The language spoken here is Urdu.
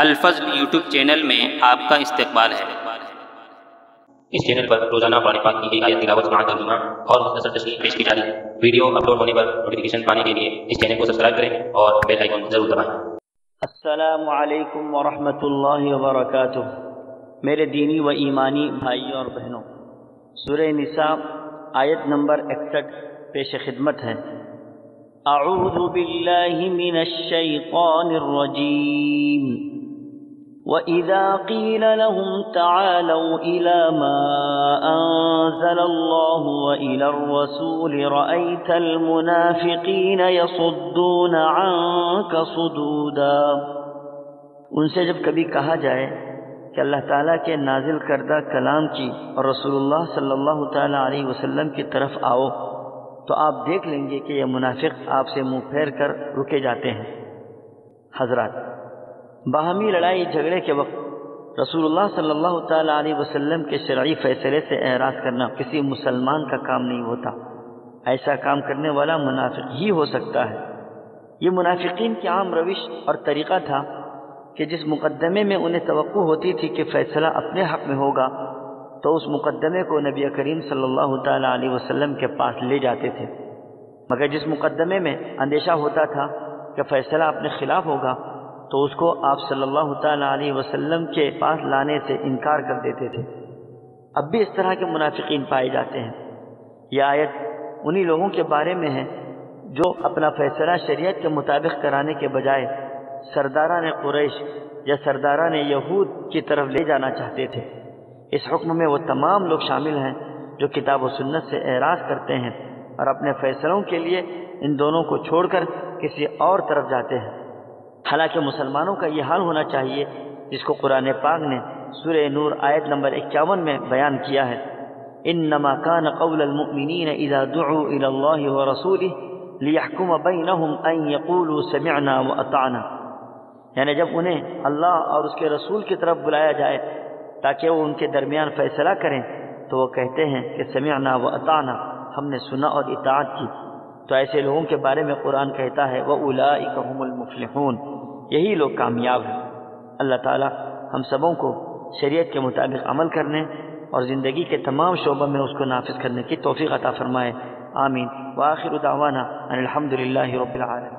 الفضل یوٹیوب چینل میں آپ کا استقبال ہے۔ اس چینل پر روزانہ قرآن پاک کی آیت تلاوت سماعت ترجمہ اور مختصر تشریح پیش کی جا رہی ہے۔ ویڈیو اپلوڈ ہونے پر نوٹیفیکیشن پانے کے لیے اس چینل کو سبسکرائیب کریں اور بیل آئیکن ضرور دبائیں۔ السلام علیکم ورحمۃ اللہ وبرکاتہ۔ میرے دینی و ایمانی بھائیوں اور بہنوں، سورہ نساء آیت نمبر 61 پیش خدمت ہے۔ اعوذ باللہ من الشیطان الرجیم۔ وَإِذَا قِيلَ لَهُمْ تَعَالَوْا إِلَى مَا أَنزَلَ اللَّهُ وَإِلَى الرَّسُولِ رَأَيْتَ الْمُنَافِقِينَ يَصُدُّونَ عَنكَ صُدُودًا۔ ان سے جب کبھی کہا جائے کہ اللہ تعالیٰ کے نازل کردہ کلام کی اور رسول اللہ صلی اللہ تعالیٰ علیہ وسلم کی طرف آؤ تو آپ دیکھ لیں گے کہ یہ منافق آپ سے منہ پھیر کر رکے جاتے ہیں۔ حضرات، باہمی لڑائی جھگڑے کے وقت رسول اللہ صلی اللہ تعالیٰ علیہ وسلم کے شرعی فیصلے سے اعراض کرنا کسی مسلمان کا کام نہیں ہوتا۔ ایسا کام کرنے والا منافق ہی ہو سکتا ہے۔ یہ منافقین کی عام روش اور طریقہ تھا کہ جس مقدمے میں انہیں توقع ہوتی تھی کہ فیصلہ اپنے حق میں ہوگا تو اس مقدمے کو نبی کریم صلی اللہ تعالیٰ علیہ وسلم کے پاس لے جاتے تھے، مگر جس مقدمے میں اندیشہ ہوتا تھا کہ فیصلہ اپنے خلاف ہوگا تو اس کو آپ صلی اللہ تعالیٰ علیہ وسلم کے پاس لانے سے انکار کر دیتے تھے۔ اب بھی اس طرح کے منافقین پائے جاتے ہیں۔ یہ آیت انہی لوگوں کے بارے میں ہے جو اپنا فیصلہ شریعت کے مطابق کرانے کے بجائے سرداران قریش یا سرداران یہود کی طرف لے جانا چاہتے تھے۔ اس حکم میں وہ تمام لوگ شامل ہیں جو کتاب و سنت سے اعراض کرتے ہیں اور اپنے فیصلوں کے لیے ان دونوں کو چھوڑ کر کسی اور طرف جاتے ہیں۔ حالانکہ مسلمانوں کا یہ حال ہونا چاہیے جس کو قرآن پاک نے سورہ نور آیت نمبر 51 میں بیان کیا ہے۔ انما کان قول المؤمنین اذا دعوا الى اللہ ورسولہ لیحکم بینہم ان یقولوا سمعنا واطعنا، یعنی جب انہیں اللہ اور اس کے رسول کی طرف بلایا جائے تاکہ وہ ان کے درمیان فیصلہ کریں تو وہ کہتے ہیں کہ سمعنا واطعنا، ہم نے سنا اور اطاعت کی۔ تو ایسے لوگوں کے بارے میں قرآن کہتا ہے وَأُولَئِكَ هُمُ الْمُفْلِحُونَ، یہی لوگ کامیاب ہیں۔ اللہ تعالی ہم سبوں کو شریعت کے مطابق عمل کرنے اور زندگی کے تمام شعبوں میں اس کو نافذ کرنے کی توفیق عطا فرمائے، آمین۔ وآخر دعوانا ان الحمد للہ رب العالمین۔